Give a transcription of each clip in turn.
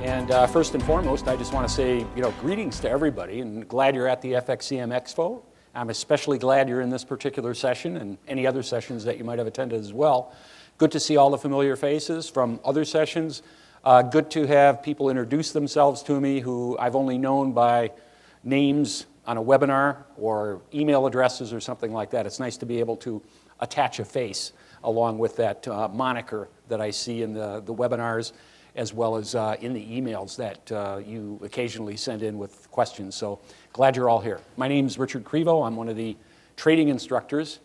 And first and foremost, I just want to say, greetings to everybody, and glad you're at the FXCM Expo. I'm especially glad you're in this particular session and any other sessions that you might have attended as well. Good to see all the familiar faces from other sessions. Good to have people introduce themselves to me who I've only known by names on a webinar or email addresses or something like that. It's nice to be able to attach a face along with that moniker that I see in the webinars, as well as in the emails that you occasionally send in with questions. So glad you're all here. My name's Richard Crevo. I'm one of the trading instructors,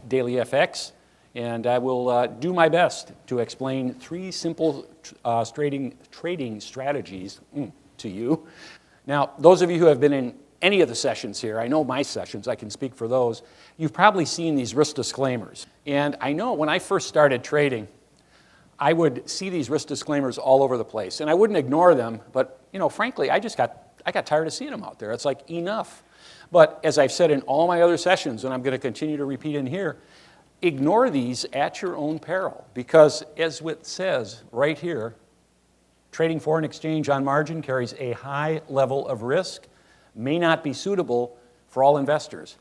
Daily FX, and I will do my best to explain three simple trading strategies to you. Now, those of you who have been in any of the sessions here, I know my sessions, I can speak for those, you've probably seen these risk disclaimers. And I know when I first started trading, I would see these risk disclaimers all over the place, and I wouldn't ignore them, but frankly, I got tired of seeing them out there. It's like, enough. But as I've said in all my other sessions, and I'm going to continue to repeat in here, ignore these at your own peril, because as it says right here, trading foreign exchange on margin carries a high level of risk, may not be suitable for all investors.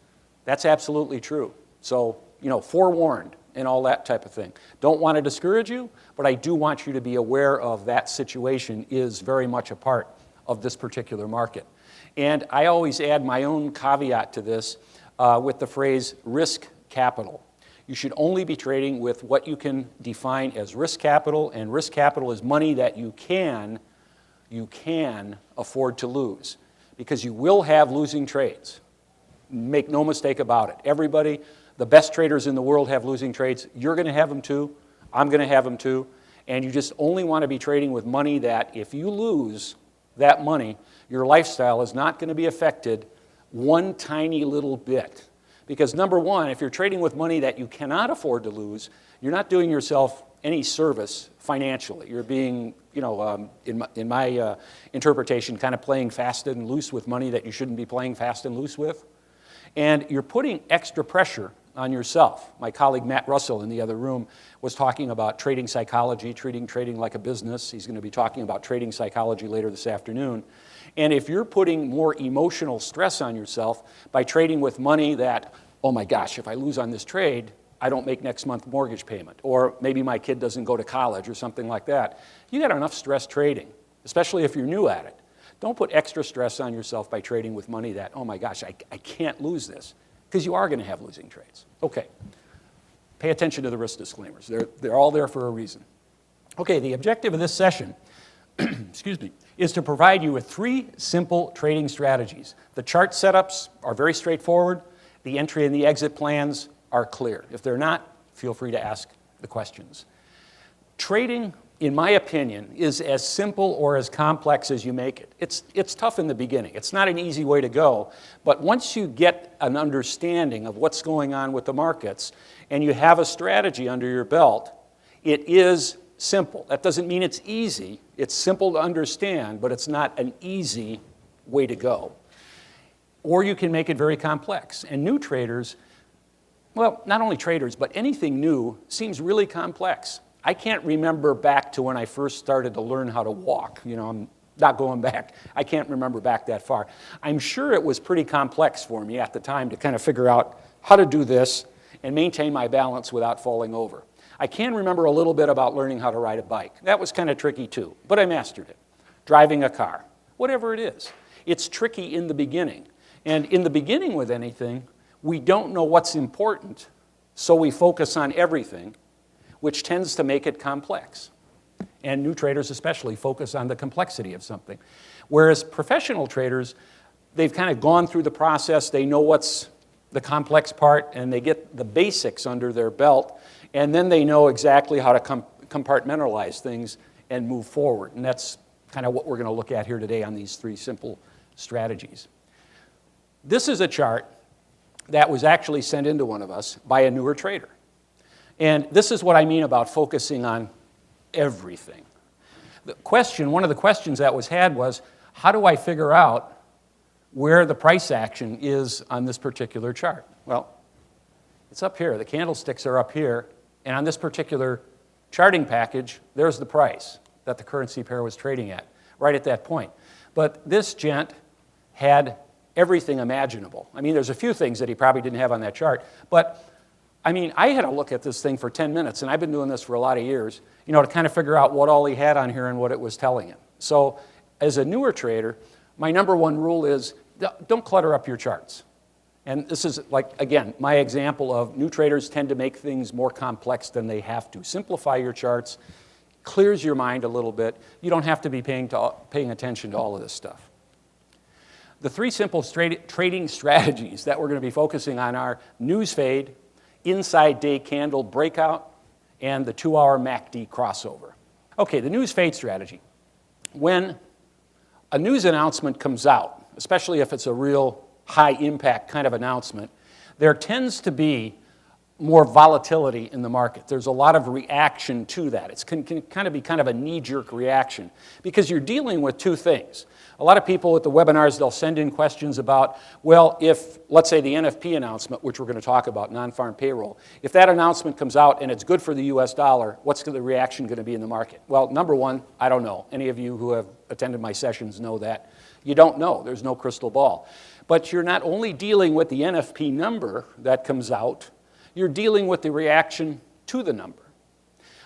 That's absolutely true. So, forewarned and all that type of thing. Don't want to discourage you, but I do want you to be aware of that situation is very much a part of this particular market. And I always add my own caveat to this with the phrase risk capital. You should only be trading with what you can define as risk capital, and risk capital is money that you can afford to lose, because you will have losing trades. Make no mistake about it. Everybody, the best traders in the world have losing trades. You're going to have them too. I'm going to have them too. And you just only want to be trading with money that if you lose that money, your lifestyle is not going to be affected one tiny little bit. Because number one, if you're trading with money that you cannot afford to lose, you're not doing yourself any service financially. You're being, in my interpretation, kind of playing fast and loose with money that you shouldn't be playing fast and loose with. And you're putting extra pressure on yourself. My colleague Matt Russell in the other room was talking about trading psychology, treating trading like a business. He's going to be talking about trading psychology later this afternoon. And if you're putting more emotional stress on yourself by trading with money that, oh my gosh, if I lose on this trade, I don't make next month's mortgage payment, or maybe my kid doesn't go to college or something like that, you got enough stress trading, especially if you're new at it. Don't put extra stress on yourself by trading with money that, oh my gosh, I can't lose this, because you are going to have losing trades. Okay, pay attention to the risk disclaimers. They're all there for a reason. Okay, the objective of this session, excuse me, is to provide you with three simple trading strategies. The chart setups are very straightforward. The entry and the exit plans are clear. If they're not, feel free to ask the questions. Trading, in my opinion, is as simple or as complex as you make it. It's tough in the beginning. It's not an easy way to go, but once you get an understanding of what's going on with the markets and you have a strategy under your belt, it is simple. That doesn't mean it's easy. It's simple to understand, but it's not an easy way to go. Or you can make it very complex. And new traders, well, not only traders, but anything new seems really complex. I can't remember back to when I first started to learn how to walk. I'm not going back. I can't remember back that far. I'm sure it was pretty complex for me at the time to kind of figure out how to do this and maintain my balance without falling over. I can remember a little bit about learning how to ride a bike. That was kind of tricky too, but I mastered it. Driving a car, whatever it is. It's tricky in the beginning. And in the beginning with anything, we don't know what's important, so we focus on everything, which tends to make it complex. And new traders especially focus on the complexity of something. Whereas professional traders, they've kind of gone through the process, they know what's the complex part, and they get the basics under their belt, and then they know exactly how to compartmentalize things and move forward. And that's kind of what we're going to look at here today on these three simple strategies. This is a chart that was actually sent into one of us by a newer trader. And this is what I mean about focusing on everything. One of the questions that was had was, how do I figure out where the price action is on this particular chart? Well, it's up here. The candlesticks are up here. And on this particular charting package, there's the price that the currency pair was trading at, right at that point. But this gent had everything imaginable. I mean, there's a few things that he probably didn't have on that chart. But, I mean, I had to look at this thing for 10 minutes, and I've been doing this for a lot of years, you know, to kind of figure out what all he had on here and what it was telling him. So, as a newer trader, my number one rule is don't clutter up your charts. And this is, like, again, my example of new traders tend to make things more complex than they have to. Simplify your charts, clears your mind a little bit. You don't have to be paying attention to all of this stuff. The three simple trading strategies that we're going to be focusing on are news fade, inside day candle breakout, and the 2-hour MACD crossover. Okay, the news fade strategy. When a news announcement comes out, especially if it's a real high impact kind of announcement, there tends to be more volatility in the market. There's a lot of reaction to that. It can kind of be kind of a knee-jerk reaction because you're dealing with two things. A lot of people at the webinars, they'll send in questions about, well, if, let's say the NFP announcement, which we're going to talk about, non-farm payroll, if that announcement comes out and it's good for the US dollar, what's the reaction going to be in the market? Well, number one, I don't know. Any of you who have attended my sessions know that. You don't know. There's no crystal ball. But you're not only dealing with the NFP number that comes out, you're dealing with the reaction to the number.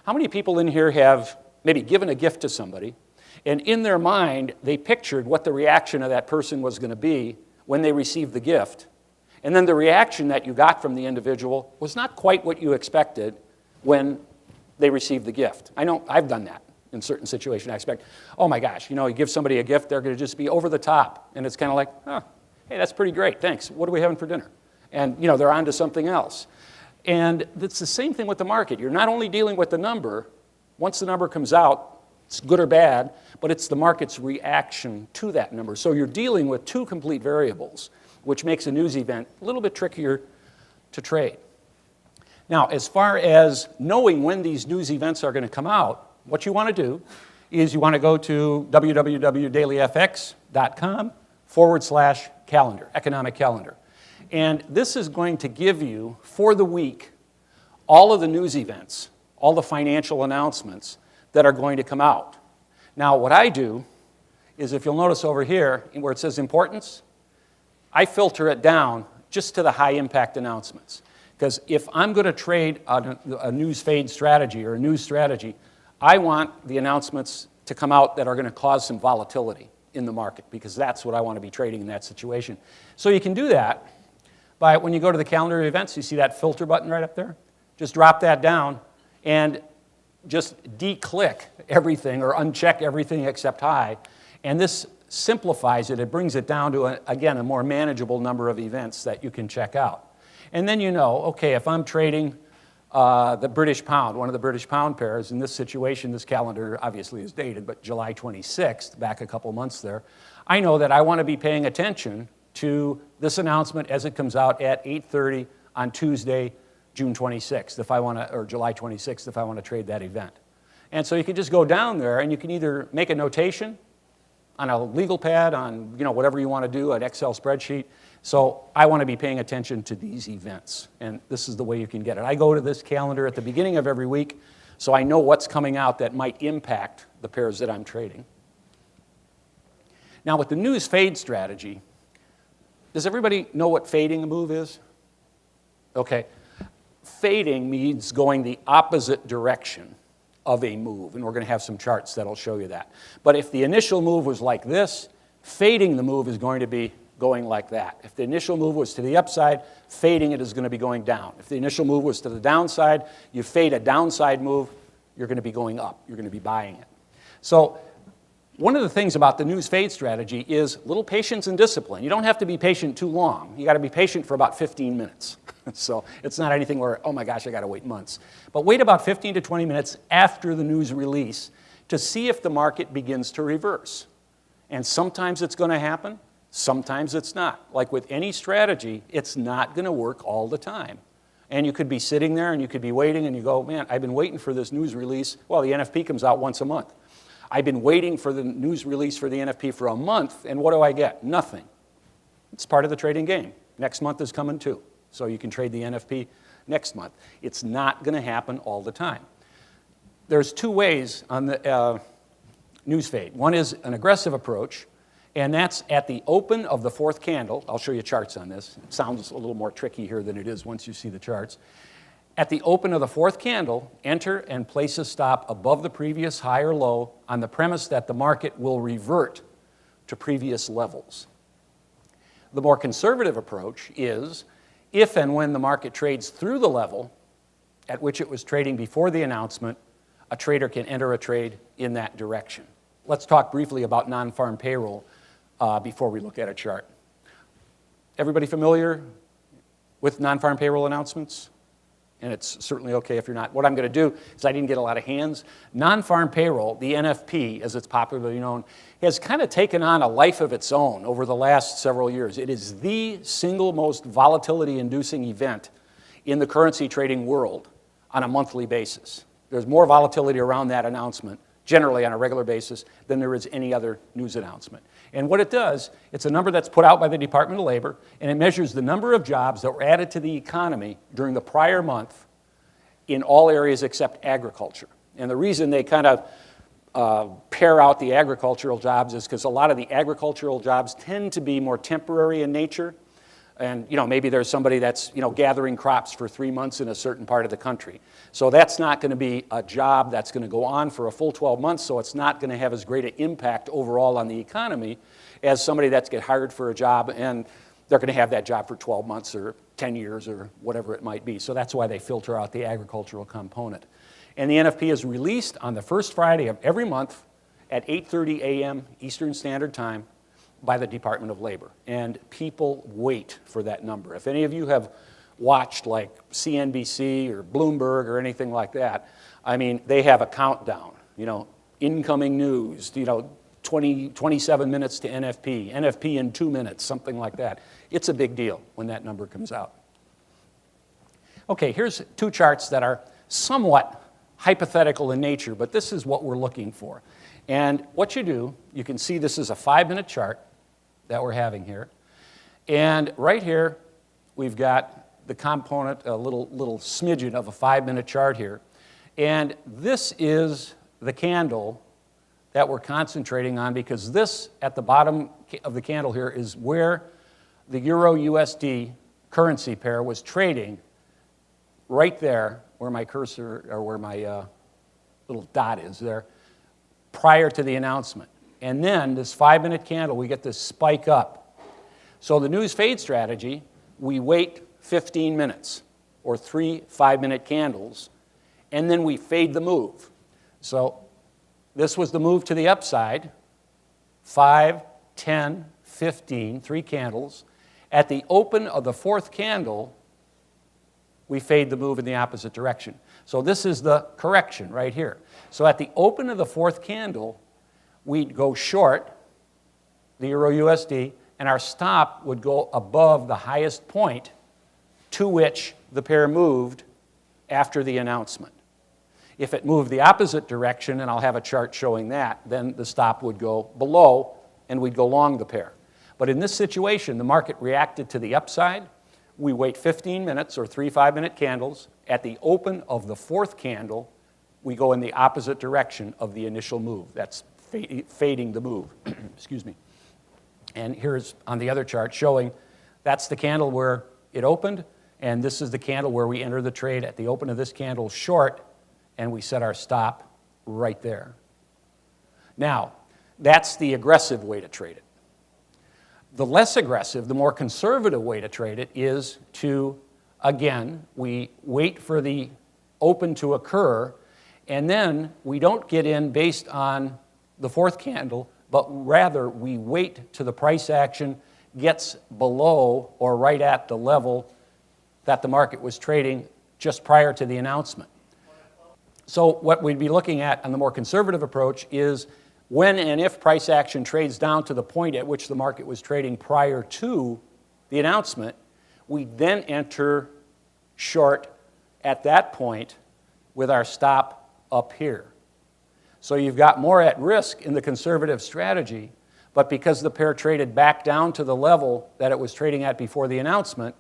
How many people in here have maybe given a gift to somebody, and in their mind, they pictured what the reaction of that person was going to be when they received the gift, and then the reaction that you got from the individual was not quite what you expected when they received the gift? I know I've done that in certain situations. I expect, oh my gosh, you know, you give somebody a gift, they're going to just be over the top, and it's kind of like, oh, hey, that's pretty great, thanks. What are we having for dinner? And, you know, they're on to something else. And it's the same thing with the market. You're not only dealing with the number. Once the number comes out, it's good or bad, but it's the market's reaction to that number. So you're dealing with two complete variables, which makes a news event a little bit trickier to trade. Now, as far as knowing when these news events are going to come out, what you want to do is you want to go to www.dailyfx.com/calendar, economic calendar. And this is going to give you, for the week, all of the news events, all the financial announcements that are going to come out. Now, what I do is, if you'll notice over here, where it says importance, I filter it down just to the high-impact announcements. Because if I'm going to trade a news fade strategy or a news strategy, I want the announcements to come out that are going to cause some volatility in the market, because that's what I want to be trading in that situation. So you can do that by, when you go to the calendar of events, you see that filter button right up there? Just drop that down and just de-click everything or uncheck everything except high. And this simplifies it. It brings it down to, again, a more manageable number of events that you can check out. And then you know, okay, if I'm trading the British pound, one of the British pound pairs, in this situation, this calendar obviously is dated, but July 26th, back a couple months there, I know that I want to be paying attention to this announcement as it comes out at 8:30 on Tuesday, June 26th, if I want to, or July 26th, if I want to trade that event. And so you can just go down there and you can either make a notation on a legal pad, on, you know, whatever you want to do, an Excel spreadsheet. So I want to be paying attention to these events, and this is the way you can get it. I go to this calendar at the beginning of every week, so I know what's coming out that might impact the pairs that I'm trading. Now, with the news fade strategy, does everybody know what fading a move is? Okay. Fading means going the opposite direction of a move, and we're going to have some charts that'll show you that. But if the initial move was like this, fading the move is going to be going like that. If the initial move was to the upside, fading it is going to be going down. If the initial move was to the downside, you fade a downside move, you're going to be going up. You're going to be buying it. So one of the things about the news fade strategy is little patience and discipline. You don't have to be patient too long. You got to be patient for about 15 minutes. So it's not anything where, oh my gosh, I got to wait months. But wait about 15 to 20 minutes after the news release to see if the market begins to reverse. And sometimes it's going to happen, Sometimes it's not. Like with any strategy, it's not going to work all the time. And you could be sitting there and you could be waiting and you go, man, I've been waiting for this news release. Well, the NFP comes out once a month. I've been waiting for the news release for the NFP for a month, and what do I get? Nothing. It's part of the trading game. Next month is coming too. So you can trade the NFP next month. It's not going to happen all the time. There's two ways on the news fade. One is an aggressive approach, and that's at the open of the fourth candle. I'll show you charts on this. It sounds a little more tricky here than it is once you see the charts. At the open of the fourth candle, enter and place a stop above the previous high or low on the premise that the market will revert to previous levels. The more conservative approach is if and when the market trades through the level at which it was trading before the announcement, a trader can enter a trade in that direction. Let's talk briefly about non-farm payroll before we look at a chart. Everybody familiar with non-farm payroll announcements? And it's certainly okay if you're not. What I'm going to do is I didn't get a lot of hands. Non-farm payroll, the NFP, as it's popularly known, has kind of taken on a life of its own over the last several years. It is the single most volatility-inducing event in the currency trading world on a monthly basis. There's more volatility around that announcement, generally on a regular basis, than there is any other news announcement. And what it does, it's a number that's put out by the Department of Labor, and it measures the number of jobs that were added to the economy during the prior month in all areas except agriculture. And the reason they kind of pair out the agricultural jobs is because a lot of the agricultural jobs tend to be more temporary in nature. And maybe there's somebody that's gathering crops for 3 months in a certain part of the country. So that's not going to be a job that's going to go on for a full 12 months, so it's not going to have as great an impact overall on the economy as somebody that's get hired for a job and they're going to have that job for 12 months or 10 years or whatever it might be. So that's why they filter out the agricultural component. And the NFP is released on the first Friday of every month at 8:30 a.m. Eastern Standard Time by the Department of Labor. And people wait for that number. If any of you have watched like CNBC or Bloomberg or anything like that, I mean, they have a countdown, incoming news, 27 minutes to NFP, NFP in 2 minutes, something like that. It's a big deal when that number comes out. Okay, here's two charts that are somewhat hypothetical in nature, but this is what we're looking for. And what you do, you can see this is a 5-minute chart that we're having here. And right here, we've got the component, a little smidgen of a 5-minute chart here. And this is the candle that we're concentrating on because this, at the bottom of the candle here, is where the Euro-USD currency pair was trading right there where my cursor, or where my little dot is there, prior to the announcement. And then this 5-minute candle, we get this spike up. So the news fade strategy, we wait 15 minutes or 3 5-minute candles, and then we fade the move. So this was the move to the upside, 5, 10, 15, 3 candles. At the open of the fourth candle, we fade the move in the opposite direction. So this is the correction right here. So at the open of the fourth candle, we'd go short the Euro-USD, and our stop would go above the highest point to which the pair moved after the announcement. If it moved the opposite direction, and I'll have a chart showing that, then the stop would go below and we'd go long the pair. But in this situation, the market reacted to the upside. We wait 15 minutes or 3 5-minute candles. At the open of the fourth candle, we go in the opposite direction of the initial move. That's fading the move. Excuse me. And here's on the other chart showing that's the candle where it opened, and this is the candle where we enter the trade at the open of this candle short, and we set our stop right there. Now, that's the aggressive way to trade it. The less aggressive, the more conservative way to trade it is to, again, we wait for the open to occur, and then we don't get in based on the fourth candle, but rather we wait till the price action gets below or right at the level that the market was trading just prior to the announcement. So what we'd be looking at on the more conservative approach is When and if price action trades down to the point at which the market was trading prior to the announcement, we then enter short at that point with our stop up here. So you've got more at risk in the conservative strategy, but because the pair traded back down to the level that it was trading at before the announcement,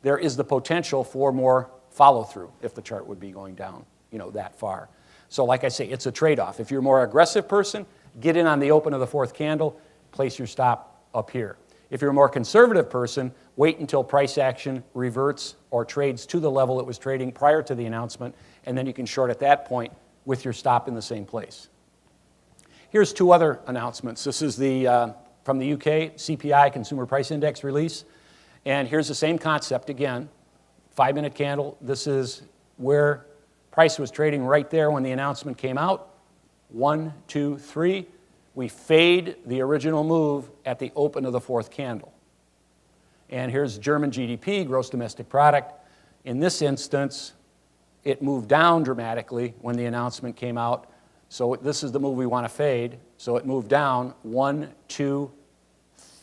there is the potential for more follow-through if the chart would be going down, that far. So like I say, it's a trade-off. If you're a more aggressive person, get in on the open of the fourth candle, place your stop up here. If you're a more conservative person, wait until price action reverts or trades to the level it was trading prior to the announcement, and then you can short at that point with your stop in the same place. Here's two other announcements. This is from the UK, CPI, Consumer Price Index release. And here's the same concept again, 5-minute candle. This is where price was trading right there when the announcement came out. 1, 2, 3. We fade the original move at the open of the fourth candle. And here's German GDP, gross domestic product. In this instance, it moved down dramatically when the announcement came out. So this is the move we want to fade. So it moved down 1, 2,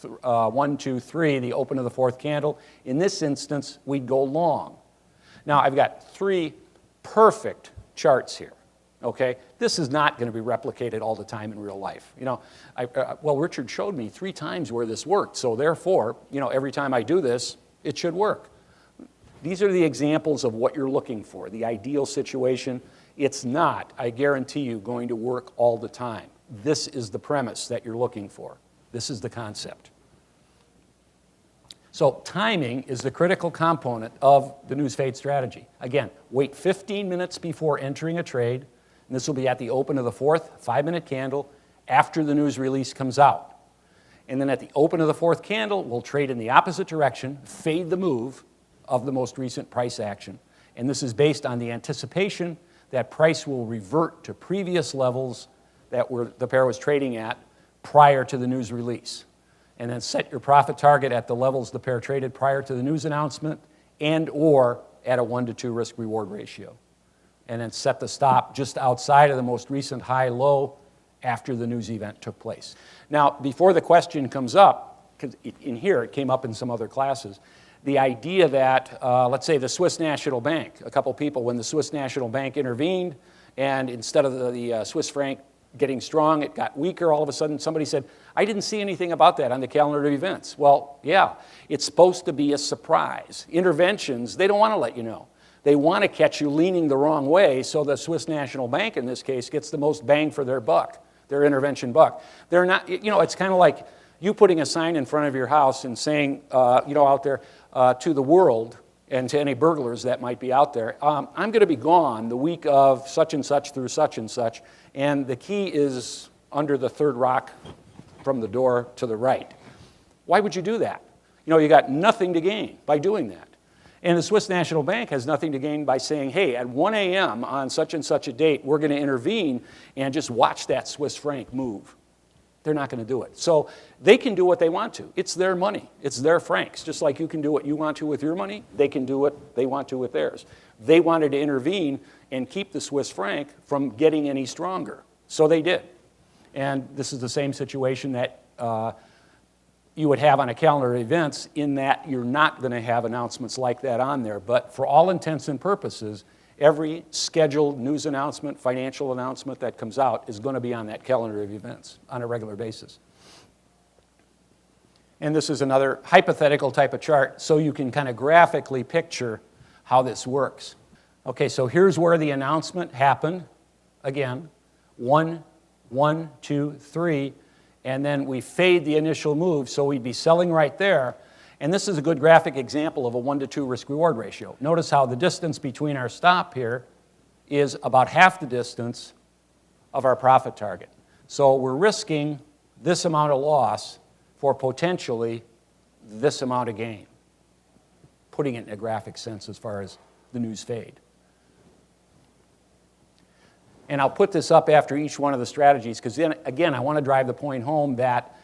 3, the open of the fourth candle. In this instance, we'd go long. Now, I've got 3 perfect charts here. Okay, this is not going to be replicated all the time in real life. Well, Richard showed me 3 times where this worked, so therefore, every time I do this, it should work. These are the examples of what you're looking for, the ideal situation. It's not, I guarantee you, going to work all the time. This is the premise that you're looking for. This is the concept. So timing is the critical component of the news fade strategy. Again, wait 15 minutes before entering a trade. And this will be at the open of the fourth 5-minute candle after the news release comes out. And then at the open of the fourth candle, we'll trade in the opposite direction, fade the move of the most recent price action. And this is based on the anticipation that price will revert to previous levels that the pair was trading at prior to the news release. And then set your profit target at the levels the pair traded prior to the news announcement and or at a 1-to-2 risk-reward ratio. And then set the stop just outside of the most recent high-low after the news event took place. Now, before the question comes up, because in here it came up in some other classes, the idea that, let's say the Swiss National Bank, a couple people, when the Swiss National Bank intervened, and instead of the Swiss franc getting strong, it got weaker, all of a sudden somebody said, I didn't see anything about that on the calendar of events. Well, yeah, it's supposed to be a surprise. Interventions, they don't want to let you know. They want to catch you leaning the wrong way, so the Swiss National Bank, in this case, gets the most bang for their buck, their intervention buck. They're not, it's kind of like you putting a sign in front of your house and saying, out there to the world and to any burglars that might be out there, I'm going to be gone the week of such and such through such and such, and the key is under the 3rd rock from the door to the right. Why would you do that? You got nothing to gain by doing that. And the Swiss National Bank has nothing to gain by saying, hey, at 1 a.m. on such and such a date, we're going to intervene and just watch that Swiss franc move. They're not going to do it. So they can do what they want to. It's their money. It's their francs. Just like you can do what you want to with your money, they can do what they want to with theirs. They wanted to intervene and keep the Swiss franc from getting any stronger. So they did. And this is the same situation that you would have on a calendar of events, in that you're not going to have announcements like that on there. But for all intents and purposes, every scheduled news announcement, financial announcement that comes out is going to be on that calendar of events on a regular basis. And this is another hypothetical type of chart, so you can kind of graphically picture how this works. Okay, so here's where the announcement happened. Again, 1, 1, 2, 3. And then we fade the initial move, so we'd be selling right there. And this is a good graphic example of a 1-to-2 risk-reward ratio. Notice how the distance between our stop here is about half the distance of our profit target. So we're risking this amount of loss for potentially this amount of gain, putting it in a graphic sense as far as the news fade. And I'll put this up after each one of the strategies, because then, again, I want to drive the point home that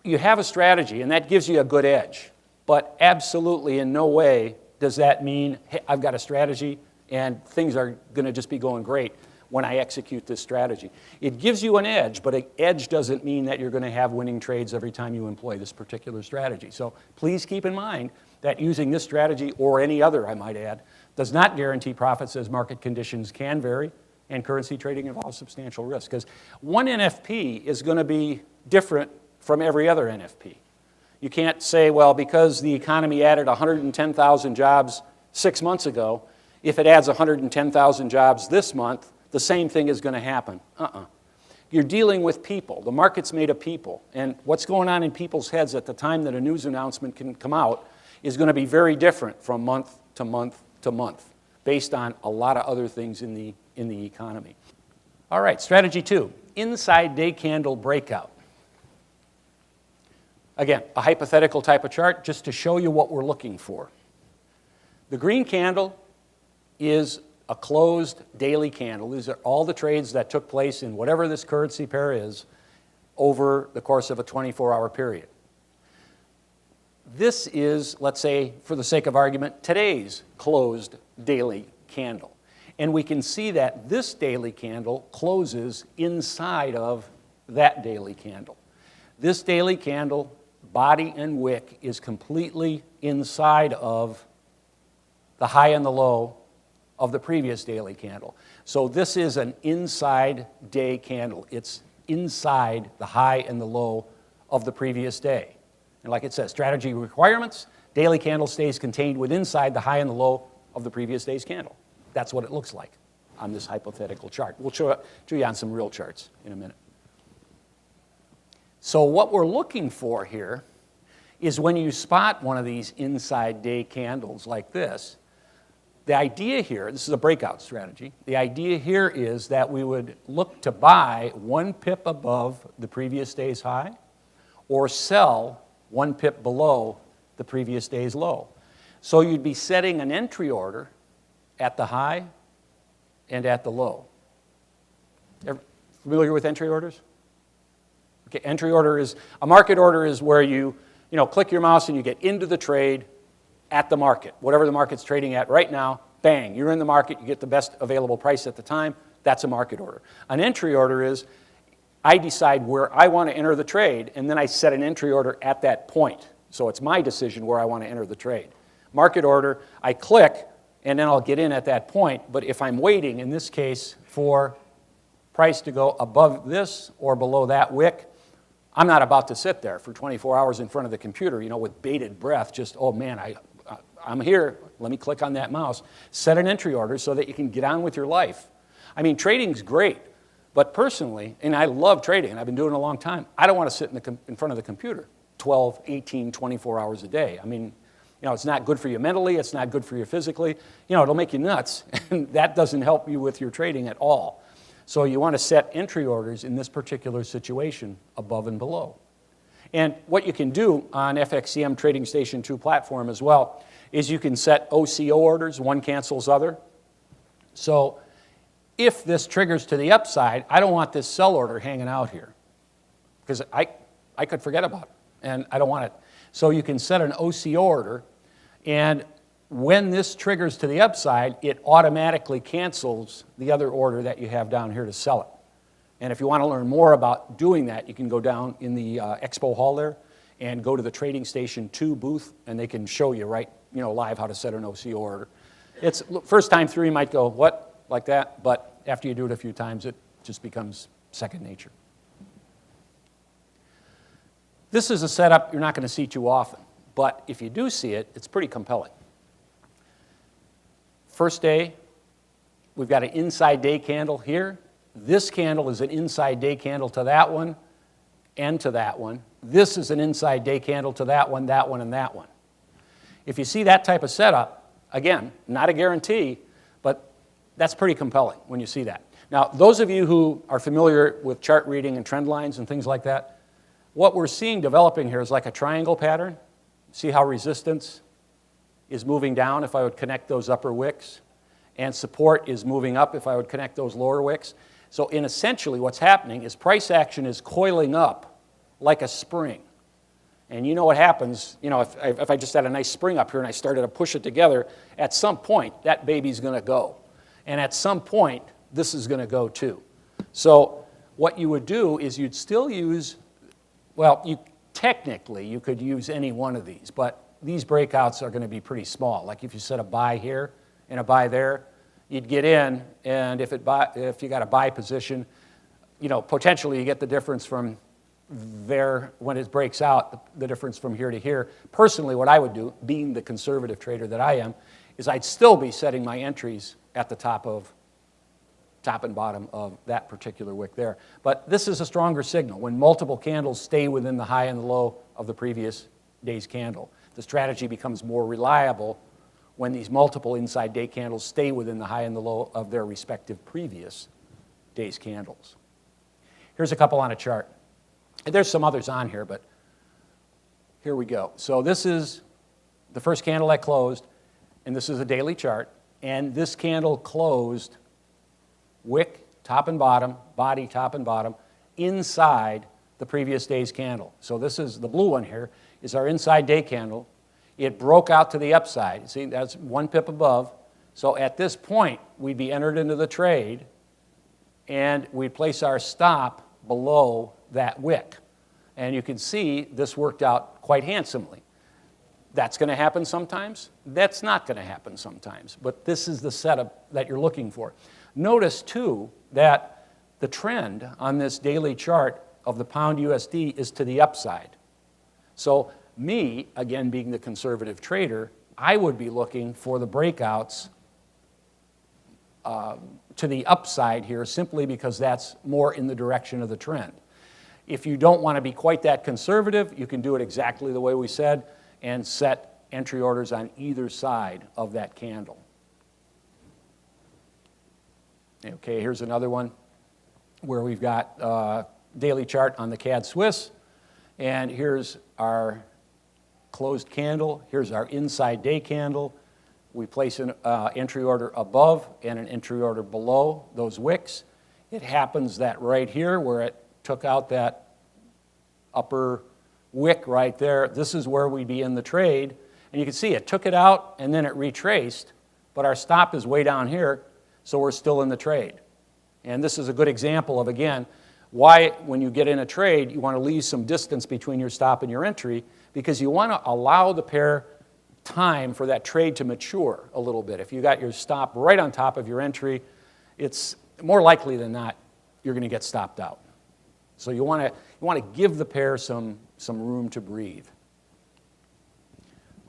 you have a strategy, and that gives you a good edge. But absolutely in no way does that mean, hey, I've got a strategy, and things are going to just be going great. when I execute this strategy. It gives you an edge, but an edge doesn't mean that you're going to have winning trades every time you employ this particular strategy. So please keep in mind that using this strategy, or any other I might add, does not guarantee profits, as market conditions can vary, and currency trading involves substantial risk. Because one NFP is going to be different from every other NFP. You can't say, well, because the economy added 110,000 jobs 6 months ago, if it adds 110,000 jobs this month, the same thing is going to happen. You're dealing with people. The market's made of people. And what's going on in people's heads at the time that a news announcement can come out is going to be very different from month to month to month, based on a lot of other things in the economy. All right, strategy 2, inside day candle breakout. Again, a hypothetical type of chart just to show you what we're looking for. The green candle is a closed daily candle. These are all the trades that took place in whatever this currency pair is over the course of a 24-hour period. This is, let's say, for the sake of argument, today's closed daily candle. And we can see that this daily candle closes inside of that daily candle. This daily candle, body and wick, is completely inside of the high and the low of the previous daily candle. So this is an inside day candle. It's inside the high and the low of the previous day. And like it says, strategy requirements, daily candle stays contained within inside the high and the low of the previous day's candle. That's what it looks like on this hypothetical chart. We'll show you on some real charts in a minute. So what we're looking for here is when you spot one of these inside day candles like this, the idea here, this is a breakout strategy, the idea here is that we would look to buy 1 pip above the previous day's high or sell 1 pip below the previous day's low. So you'd be setting an entry order at the high and at the low. Familiar with entry orders? Okay, entry order is, a market order is where you click your mouse and you get into the trade at the market. Whatever the market's trading at right now, bang, you're in the market, you get the best available price at the time, that's a market order. An entry order is, I decide where I want to enter the trade, and then I set an entry order at that point. So it's my decision where I want to enter the trade. Market order, I click, and then I'll get in at that point, but if I'm waiting, in this case, for price to go above this or below that wick, I'm not about to sit there for 24 hours in front of the computer, with bated breath, just, oh man, I'm here, let me click on that mouse. Set an entry order so that you can get on with your life. I mean, trading's great, but personally, and I love trading, and I've been doing it a long time, I don't want to sit in front of the computer 12, 18, 24 hours a day. I mean, it's not good for you mentally, it's not good for you physically. It'll make you nuts, and that doesn't help you with your trading at all. So you want to set entry orders in this particular situation above and below. And what you can do on FXCM Trading Station 2 platform as well is you can set OCO orders, one cancels other. So if this triggers to the upside, I don't want this sell order hanging out here because I could forget about it, and I don't want it. So you can set an OCO order, and when this triggers to the upside, it automatically cancels the other order that you have down here to sell it. And if you want to learn more about doing that, you can go down in the expo hall there and go to the Trading Station 2 booth, and they can show you live how to set an OCO order. It's first time through, you might go, what, like that? But after you do it a few times, it just becomes second nature. This is a setup you're not going to see too often, but if you do see it, it's pretty compelling. First day, we've got an inside day candle here. This candle is an inside day candle to that one and to that one. This is an inside day candle to that one, and that one. If you see that type of setup, again, not a guarantee, but that's pretty compelling when you see that. Now, those of you who are familiar with chart reading and trend lines and things like that, what we're seeing developing here is like a triangle pattern. See how resistance is moving down if I would connect those upper wicks, and support is moving up if I would connect those lower wicks. So essentially what's happening is price action is coiling up like a spring. And you know what happens, if I just had a nice spring up here and I started to push it together, at some point that baby's going to go. And at some point this is going to go too. So what you would do is you'd still use, well, technically you could use any one of these, but these breakouts are going to be pretty small. Like if you set a buy here and a buy there, you'd get in, and if you got a buy position, potentially you get the difference from there when it breaks out, the difference from here to here. Personally, what I would do, being the conservative trader that I am, is I'd still be setting my entries at the top and bottom of that particular wick there. But this is a stronger signal. When multiple candles stay within the high and the low of the previous day's candle, the strategy becomes more reliable when these multiple inside day candles stay within the high and the low of their respective previous day's candles. Here's a couple on a chart. And there's some others on here, but here we go. So this is the first candle that closed, and this is a daily chart. And this candle closed wick, top and bottom, body, top and bottom, inside the previous day's candle. So this is the blue one here, is our inside day candle. It broke out to the upside. See, that's 1 pip above. So at this point, we'd be entered into the trade, and we'd place our stop below that wick. And you can see this worked out quite handsomely. That's going to happen sometimes. That's not going to happen sometimes. But this is the setup that you're looking for. Notice, too, that the trend on this daily chart of the pound USD is to the upside. So me, again, being the conservative trader, I would be looking for the breakouts to the upside here simply because that's more in the direction of the trend. If you don't want to be quite that conservative, you can do it exactly the way we said and set entry orders on either side of that candle. Okay, here's another one where we've got daily chart on the CAD Swiss, and here's our closed candle. Here's our inside day candle. We place an entry order above and an entry order below those wicks. It happens that right here where it took out that upper wick right there, this is where we'd be in the trade. And you can see it took it out and then it retraced, but our stop is way down here, so we're still in the trade. And this is a good example of, again, why when you get in a trade, you want to leave some distance between your stop and your entry, because you want to allow the pair time for that trade to mature a little bit. If you got your stop right on top of your entry, it's more likely than not you're going to get stopped out. So you want to give the pair some room to breathe.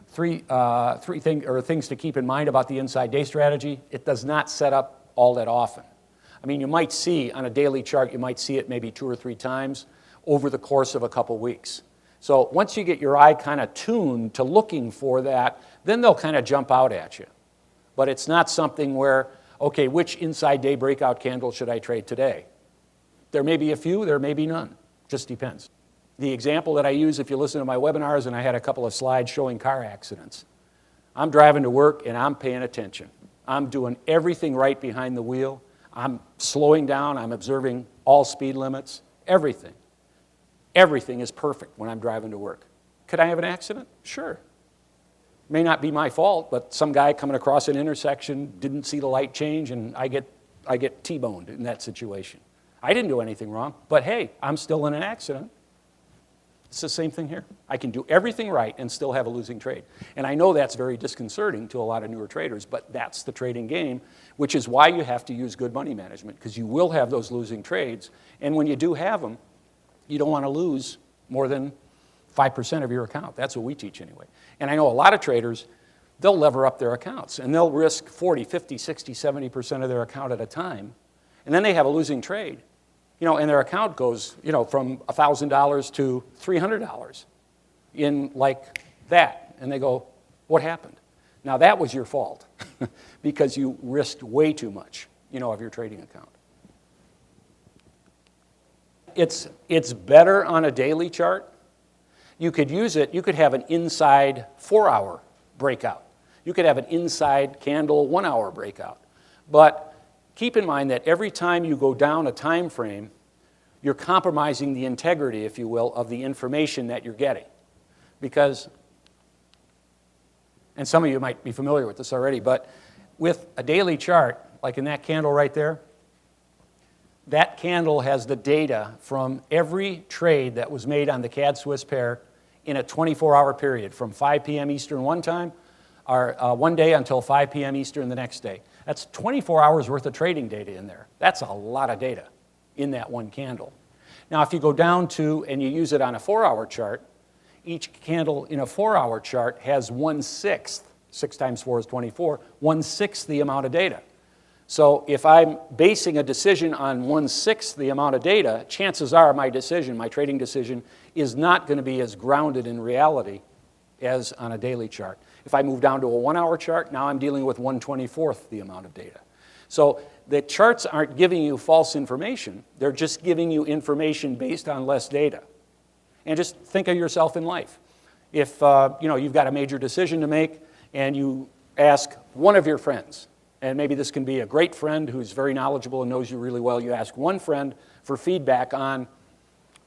Three things to keep in mind about the inside day strategy. It does not set up all that often. I mean, you might see on a daily chart, you might see it maybe 2 or 3 times over the course of a couple weeks. So once you get your eye kind of tuned to looking for that, then they'll kind of jump out at you. But it's not something where, okay, which inside day breakout candle should I trade today? There may be a few, there may be none. Just depends. The example that I use, if you listen to my webinars, and I had a couple of slides showing car accidents. I'm driving to work and I'm paying attention. I'm doing everything right behind the wheel. I'm slowing down, I'm observing all speed limits, everything. Everything is perfect when I'm driving to work. Could I have an accident? Sure. May not be my fault, but some guy coming across an intersection didn't see the light change, and I get T-boned in that situation. I didn't do anything wrong, but hey, I'm still in an accident. It's the same thing here. I can do everything right and still have a losing trade. And I know that's very disconcerting to a lot of newer traders, but that's the trading game, which is why you have to use good money management, because you will have those losing trades. And when you do have them, you don't want to lose more than 5% of your account. That's what we teach anyway. And I know a lot of traders, they'll lever up their accounts, and they'll risk 40, 50, 60, 70% of their account at a time. And then they have a losing trade. And their account goes, from $1,000 to $300 in like that. And they go, what happened? Now that was your fault because you risked way too much, of your trading account. It's better on a daily chart. You could use it, you could have an inside 4-hour breakout. You could have an inside candle 1-hour breakout. But keep in mind that every time you go down a time frame, you're compromising the integrity, if you will, of the information that you're getting. Because, and some of you might be familiar with this already, but with a daily chart, like in that candle right there, that candle has the data from every trade that was made on the CAD Swiss pair in a 24-hour period from 5 p.m. Eastern one time, or one day until 5 p.m. Eastern the next day. That's 24 hours worth of trading data in there. That's a lot of data in that one candle. Now, if you go down to, and you use it on a 4-hour chart, each candle in a 4-hour chart has 1/6, 6 times 4 is 24, 1/6 the amount of data. So if I'm basing a decision on 1/6 the amount of data, chances are my decision, my trading decision, is not going to be as grounded in reality as on a daily chart. If I move down to a 1-hour chart, now I'm dealing with 1/24th the amount of data. So the charts aren't giving you false information. They're just giving you information based on less data. And just think of yourself in life. If you've got a major decision to make and you ask one of your friends, and maybe this can be a great friend who's very knowledgeable and knows you really well, you ask one friend for feedback on,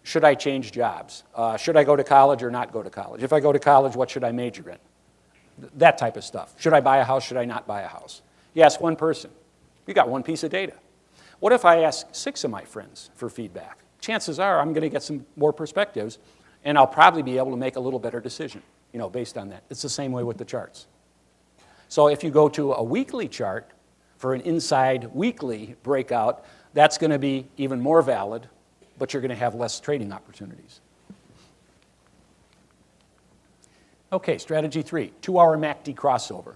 should I change jobs? Should I go to college or not go to college? If I go to college, what should I major in? That type of stuff. Should I buy a house? Should I not buy a house? You ask one person. You got one piece of data. What if I ask 6 of my friends for feedback? Chances are I'm going to get some more perspectives, and I'll probably be able to make a little better decision, based on that. It's the same way with the charts. So if you go to a weekly chart for an inside weekly breakout, that's going to be even more valid, but you're going to have less trading opportunities. Okay, strategy 3, 2-hour MACD crossover.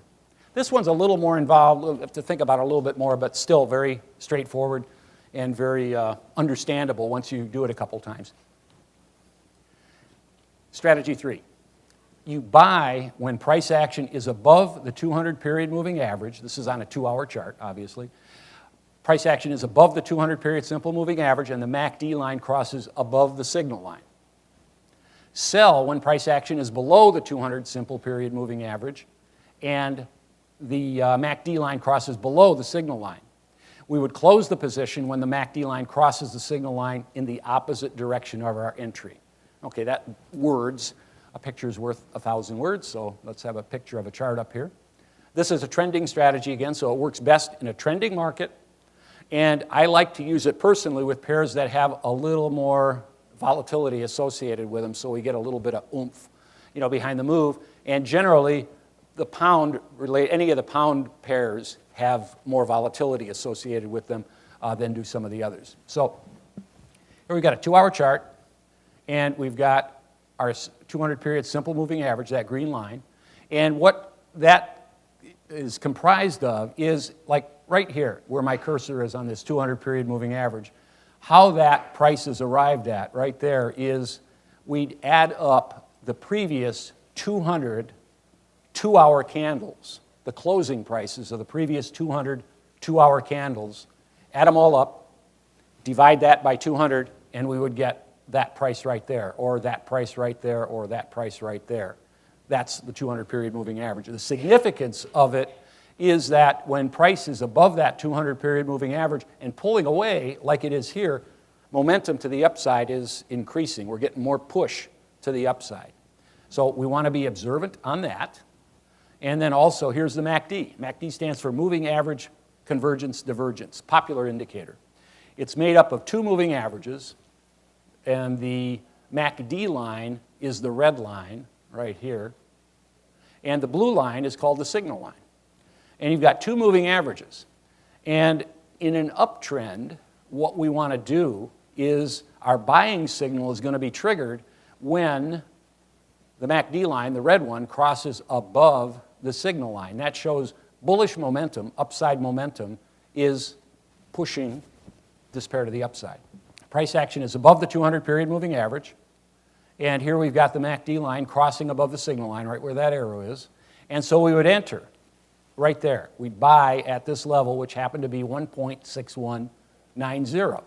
This one's a little more involved, we'll have to think about it a little bit more, but still very straightforward and very understandable once you do it a couple times. Strategy 3. You buy when price action is above the 200 period moving average. This is on a 2-hour chart, obviously. Price action is above the 200 period simple moving average, and the MACD line crosses above the signal line. Sell when price action is below the 200 simple period moving average, and the MACD line crosses below the signal line. We would close the position when the MACD line crosses the signal line in the opposite direction of our entry. Okay, that words. A picture is worth 1,000 words, so let's have a picture of a chart up here. This is a trending strategy again, so it works best in a trending market, and I like to use it personally with pairs that have a little more volatility associated with them, so we get a little bit of oomph, behind the move. And generally, any of the pound pairs have more volatility associated with them than do some of the others. So here we've got a 2-hour chart, and we've got our 200 period simple moving average, that green line. And what that is comprised of is, like right here, where my cursor is on this 200 period moving average, how that price is arrived at right there is we'd add up the previous 200 2-hour candles, the closing prices of the previous 200 2-hour candles, add them all up, divide that by 200, and we would get that price right there, or that price right there, or that price right there. That's the 200 period moving average. The significance of it is that when price is above that 200 period moving average and pulling away like it is here, momentum to the upside is increasing. We're getting more push to the upside. So we want to be observant on that. And then also, here's the MACD. MACD stands for Moving Average Convergence Divergence, popular indicator. It's made up of 2 moving averages, and the MACD line is the red line right here, and the blue line is called the signal line. And you've got 2 moving averages. And in an uptrend, what we want to do is our buying signal is going to be triggered when the MACD line, the red one, crosses above the signal line. That shows bullish momentum, upside momentum, is pushing this pair to the upside. Price action is above the 200 period moving average. And here we've got the MACD line crossing above the signal line, right where that arrow is. And so we would enter right there. We'd buy at this level, which happened to be 1.6190.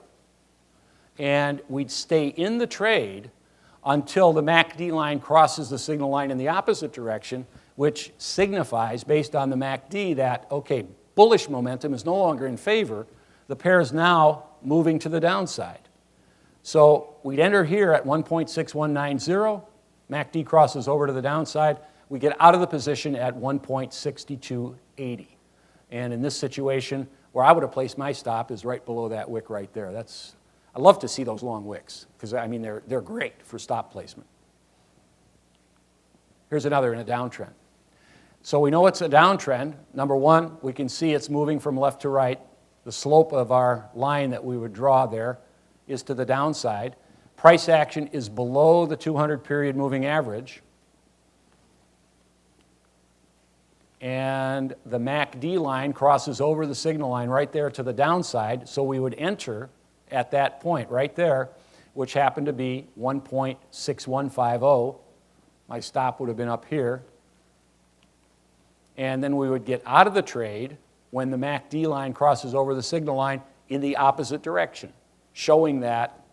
And we'd stay in the trade until the MACD line crosses the signal line in the opposite direction, which signifies, based on the MACD, that, okay, bullish momentum is no longer in favor. The pair is now moving to the downside. So we'd enter here at 1.6190. MACD crosses over to the downside. We get out of the position at 1.6280. And in this situation, Where I would have placed my stop is right below that wick right there. I love to see those long wicks because, I mean, they're great for stop placement. Here's another in a downtrend. So we know it's a downtrend. Number one, we can see it's moving from left to right. The slope of our line that we would draw there is to the downside. Price action is below the 200 period moving average. And the MACD line crosses over the signal line right there to the downside, so we would enter at that point right there, which happened to be 1.6150. My stop would have been up here. And then we would get out of the trade when the MACD line crosses over the signal line in the opposite direction, showing that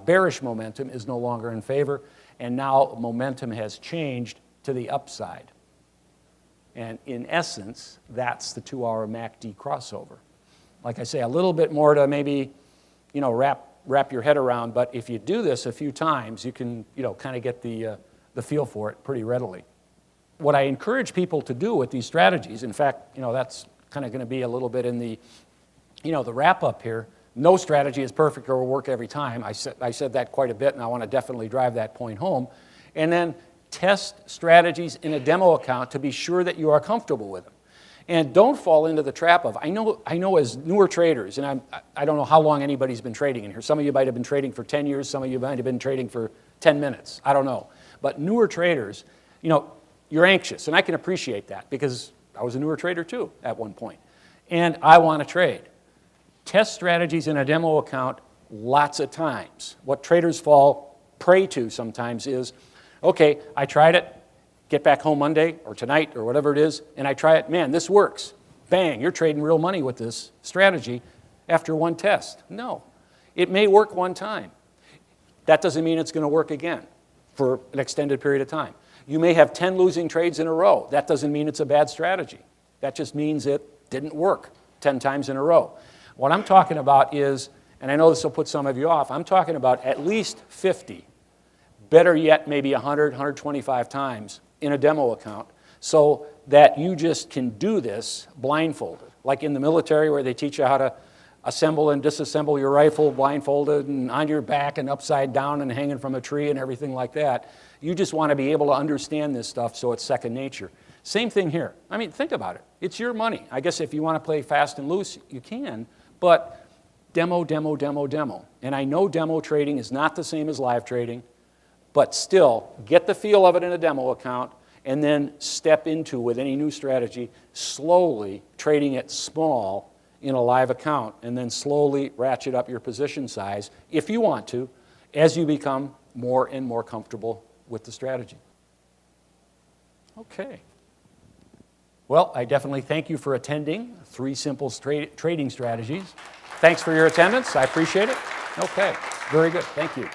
bearish momentum is no longer in favor, and now momentum has changed to the upside. And in essence, that's the 2-hour MACD crossover. Like I say, a little bit more to maybe, wrap your head around, but if you do this a few times, you can, kind of get the feel for it pretty readily. What I encourage people to do with these strategies, in fact, that's kind of going to be a little bit in the, the wrap-up here. No strategy is perfect or will work every time. I said that quite a bit, and I want to definitely drive that point home. And then test strategies in a demo account to be sure that you are comfortable with them. And don't fall into the trap of, I know as newer traders, and I don't know how long anybody's been trading in here. Some of you might have been trading for 10 years, some of you might have been trading for 10 minutes. I don't know. But newer traders, you're anxious, and I can appreciate that because I was a newer trader too at one point. And I want to trade. Test strategies in a demo account lots of times. What traders fall prey to sometimes is, okay, I tried it, get back home Monday or tonight or whatever it is, and I try it, man, this works. Bang, you're trading real money with this strategy after one test. No, it may work one time. That doesn't mean it's going to work again for an extended period of time. You may have 10 losing trades in a row. That doesn't mean it's a bad strategy. That just means it didn't work 10 times in a row. What I'm talking about is, and I know this will put some of you off, I'm talking about at least 50, better yet maybe 100, 125 times in a demo account so that you just can do this blindfolded. Like in the military where they teach you how to assemble and disassemble your rifle blindfolded and on your back and upside down and hanging from a tree and everything like that. You just want to be able to understand this stuff so it's second nature. Same thing here. I mean, think about it. It's your money. I guess if you want to play fast and loose, you can, but demo, demo, demo, demo. And I know demo trading is not the same as live trading, but still get the feel of it in a demo account and then step into, with any new strategy, slowly trading it small in a live account and then slowly ratchet up your position size, if you want to, as you become more and more comfortable with the strategy. Okay. Well, I definitely thank you for attending 3 simple trading strategies. Thanks for your attendance. I appreciate it. Okay. Very good. Thank you.